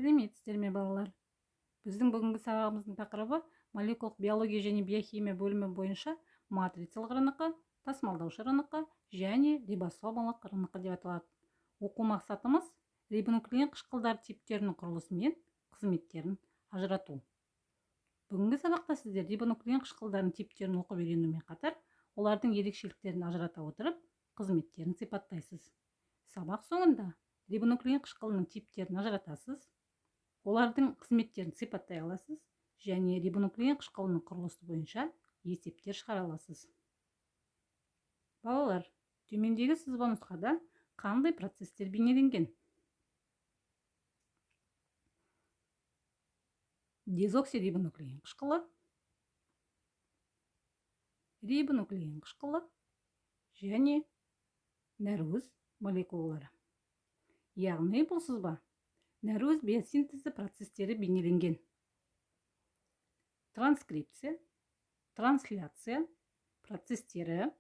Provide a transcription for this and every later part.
Сәлеметсіздер ме балалар? Біздің бүгінгі сабағымыздың тақырыбы молекулалық биология және биохимия бөлімі бойынша матрицалық РНК, тасымалдаушы РНК және рибосомалық РНК деп аталады. Оқу мақсатымыз рибонуклеин қышқылдар типтерінің құрылысы мен қызметтерін ажырату. Бүгінгі сабақта сіздер рибонуклеин қышқылдарының типтерін оқып үйренумен қатар, олардың ерекшеліктерін ажырата отырып, қызметтерін сипаттайсыз. Сабақ соңында рибонуклеин қышқылының типтерін ажыратасыз, олардың қызметтерін сипаттай аласыз және рибонуклеин қышқылының құрылысы бойынша есептер шығара аласыз. Балалар, төмендегі сызба нұсқада қандай процестер бейнеленген? Дезоксирибонуклеин қышқылы, рибонуклеин қышқылы және нәруыз молекулалары. Яғни бұл сызба нәруыз биосинтезі процестері бейнеленген. Транскрипция, трансляция процестері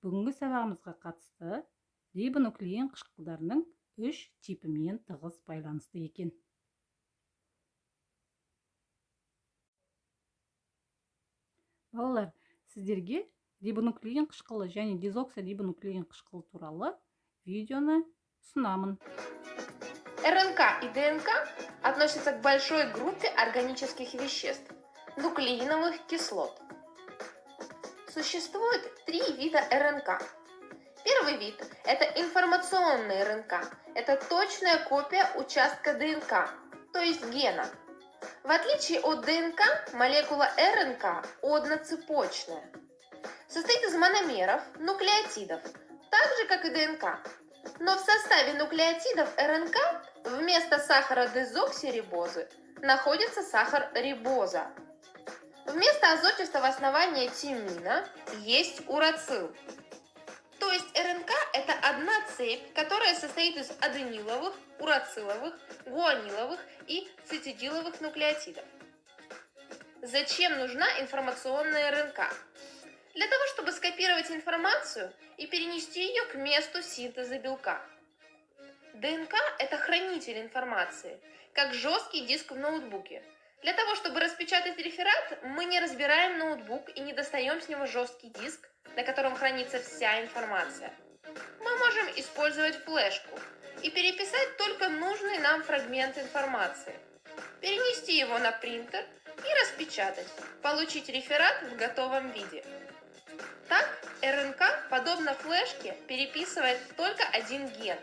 бүгінгі сабағымызға қатысты рибонуклеин қышқылдарының 3 типімен тығыз байланысты екен. Балалар, сіздерге рибонуклеин қышқылы және дезоксирибонуклеин қышқылы туралы видеоны ұсынамын. РНК и ДНК относятся к большой группе органических веществ – нуклеиновых кислот. Существует 3 вида РНК. Первый вид – это информационный РНК. Это точная копия участка ДНК, то есть гена. В отличие от ДНК, молекула РНК одноцепочная. Состоит из мономеров, нуклеотидов, так же, как и ДНК. Но в составе нуклеотидов РНК вместо сахара дезоксирибозы находится сахар рибоза. Вместо азотистого основания тимина есть урацил. То есть РНК – это одна цепь, которая состоит из адениловых, урациловых, гуаниловых и цитидиловых нуклеотидов. Зачем нужна информационная РНК? Для того, чтобы скопировать информацию и перенести ее к месту синтеза белка. ДНК – это хранитель информации, как жесткий диск в ноутбуке. Для того, чтобы распечатать реферат, мы не разбираем ноутбук и не достаем с него жесткий диск, на котором хранится вся информация. Мы можем использовать флешку и переписать только нужный нам фрагмент информации, перенести его на принтер и распечатать, получить реферат в готовом виде. Так, РНК, подобно флешке, переписывает только один ген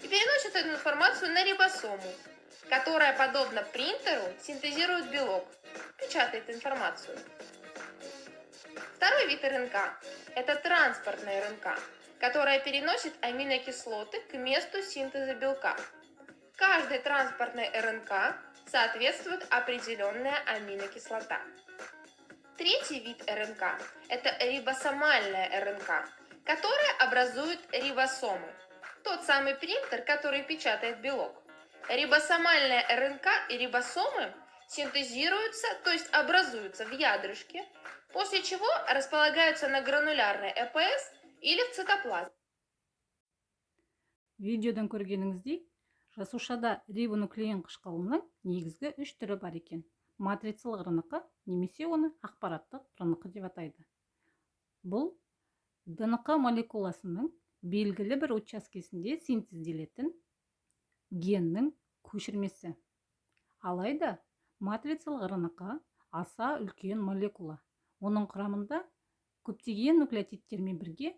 и переносит эту информацию на рибосому, которая, подобно принтеру, синтезирует белок, печатает информацию. Второй вид РНК – это транспортная РНК, которая переносит аминокислоты к месту синтеза белка. Каждой транспортной РНК соответствует определенная аминокислота. Третий вид РНК – это рибосомальная РНК, которая образует рибосомы. Тот самый принтер, который печатает белок. Рибосомальная РНК и рибосомы синтезируются, то есть образуются в ядрышке, после чего располагаются на гранулярной ЭПС или в цитоплазме. Видеодан көргеніңіздей, жасушада рибонуклеин қышқылының негізгі 3 түрі бар екен. Матрицалық РНК немесе оны ақпараттық РНК деп атайды. Бұл ДНК молекуласының белгілі бір учаскесінде синтезделетін геннің көшірмесі. Алайда матрицалық РНК аса үлкен молекула. Оның құрамында көптеген нуклеотидтермен бірге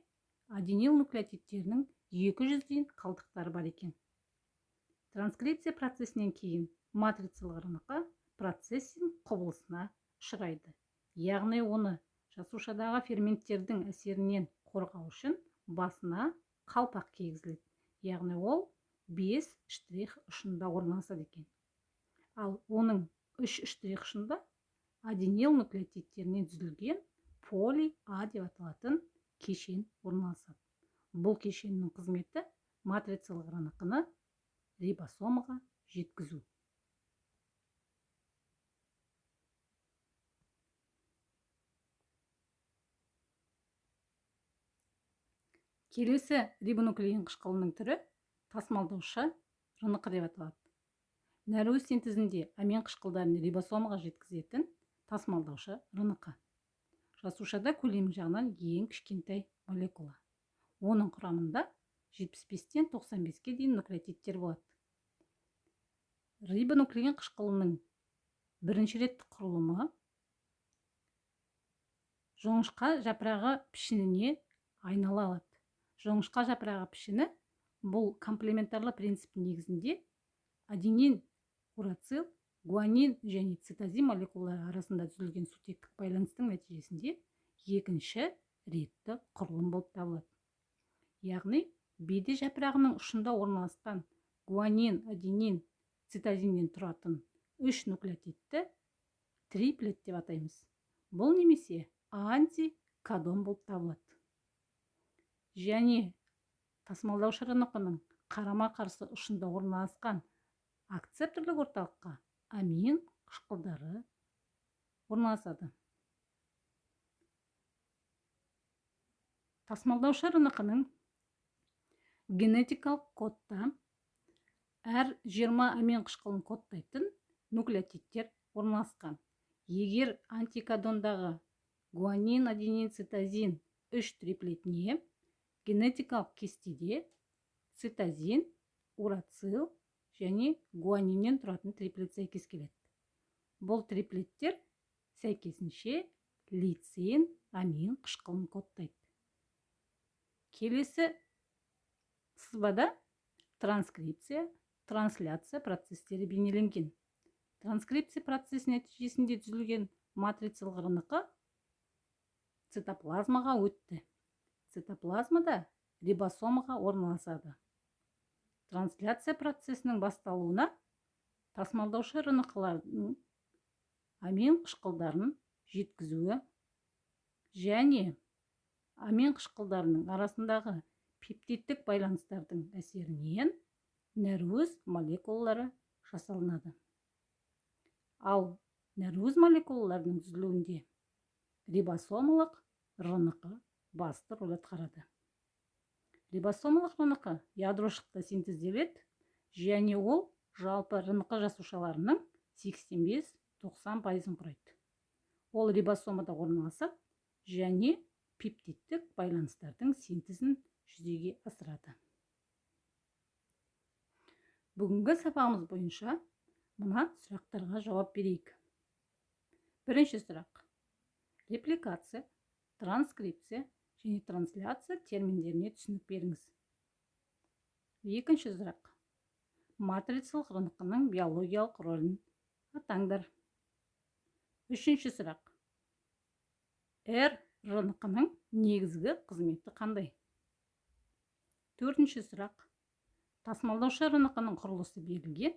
аденил нуклеотидтерінің 200-ден қалдықтары бар екен. Транскрипция процесінен кейін матрицалық РНК процессинг құбылысына ұшырайды. Яғни оны жасушадағы ферменттердің әсерінен қорғау үшін басына қалпақ кигізіледі. Яғни ол 5 штрих ұшында орналасады екен. Ал оның 3 штрих ұшында аденил нуклеотидтерінен түзілген поли-А деп аталатын кешен орналасады. Бұл кешеннің қызметі матрицалық РНК-ны рибосомаға жеткізу. Келесі рибонуклеин қышқылының түрі тасымалдаушы РНК деп аталады. нәруыз синтезінде амин қышқылдарын рибосомаға жеткізетін тасымалдаушы РНК. Жасушада көлемі жағынан ең кішкентай молекула. Оның құрамында 75-тен 95-ке дейін нуклеотидтер болады. Рибонуклеин қышқылының бірінші реттік құрылымы жоңышқа жапырағы пішініне айнала алады. Жоңышқа жапырағы пішіні бұл комплементарлы принцип негізінде аденин, урацил, гуанин және цитозин молекулалары арасында түзілген сутектік байланыстың нәтижесінде екінші ретті құрылым болып табылады. Яғни беде жапырағының ұшында орналасқан гуанин, аденин, цитозиннен тұратын 3 нуклеотидті триплет деп атаймыз. Бұл немесе антикодон болып табылады. Және тасымалдаушы РНК-ның қарама-қарсы ұшында орналасқан акцепторлық орталыққа амин қышқылдары орналасады. Тасымалдаушы РНК-ның генетикалық кодта әр 20 амин қышқылын кодтайтын нуклеотидтер орналасқан. Егер антикодондағы гуанин, аденин, цитозин 3 триплетіне генетикалық кестеде цитозин, урацил және гуаниннен тұратын триплет сәйкес келеді. Бұл триплеттер сәйкесінше лицин амин қышқылын кодтайды. Келесі сызбада транскрипция, трансляция процестері бейнеленген. Транскрипция процесі нәтижесінде түзілген матрицалық РНК цитоплазмаға өтті. Цитоплазмада рибосомаға орналасады. Трансляция процесінің басталуына тасымалдаушы РНК-лардың амин қышқылдарын жеткізуі және амин қышқылдарының арасындағы пептидтік байланыстардың әсерінен нәруыз молекулалары жасалынады. Ал нәруыз молекулаларының түзілуінде рибосомалық РНК басты рөл атқарады. Рибосомалық РНК ядрошықта синтезделеді және ол жалпы РНК жасушаларының 85-90% құрайды. Ол рибосомада орналасады және пептидтік байланыстардың синтезін жүзеге асырады. Бүгінгі сабағымыз бойынша мына сұрақтарға жауап берейік. Бірінші сұрақ. Репликация, транскрипция және трансляция терминдеріне түсінік беріңіз. Екінші сұрақ. Матрицалық РНК-ның биологиялық рөлін атаңдар. Үшінші сұрақ. РНК-ның негізгі қызметі қандай? Төртінші сұрақ. Тасымалдаушы РНК-ның құрылысы берілген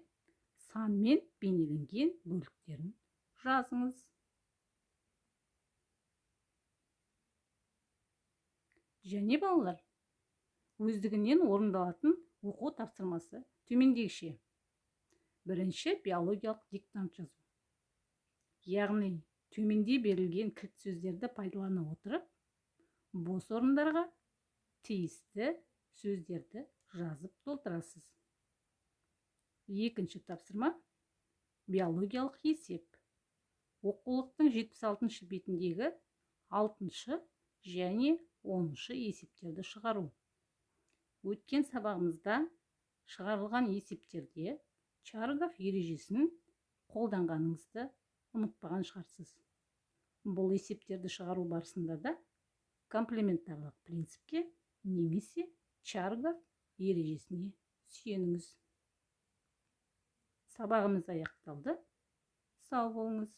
санмен бейнеленген бөліктерін жазыңыз. Және балалар, өздігінен орындалатын оқу тапсырмасы төмендегіше. Бірінші биологиялық диктант жазу. Яғни төменде берілген кілт сөздерді пайдалана отырып, бос орындарға тиісті сөздерді жазып толтырасыз. Екінші тапсырма биологиялық есеп. Оқулықтың 76-шы бетіндегі 6-шы және 10-шы есептерді шығару. Өткен сабағымызда шығарылған есептерде Чаргов ережесін қолданғаныңызды ұмытпаған шығарсыз. Бұл есептерді шығару барысында да комплементарлық принципке немесе Чаргов ережесіне сүйеніңіз. Сабағымыз аяқталды. Сау болыңыз.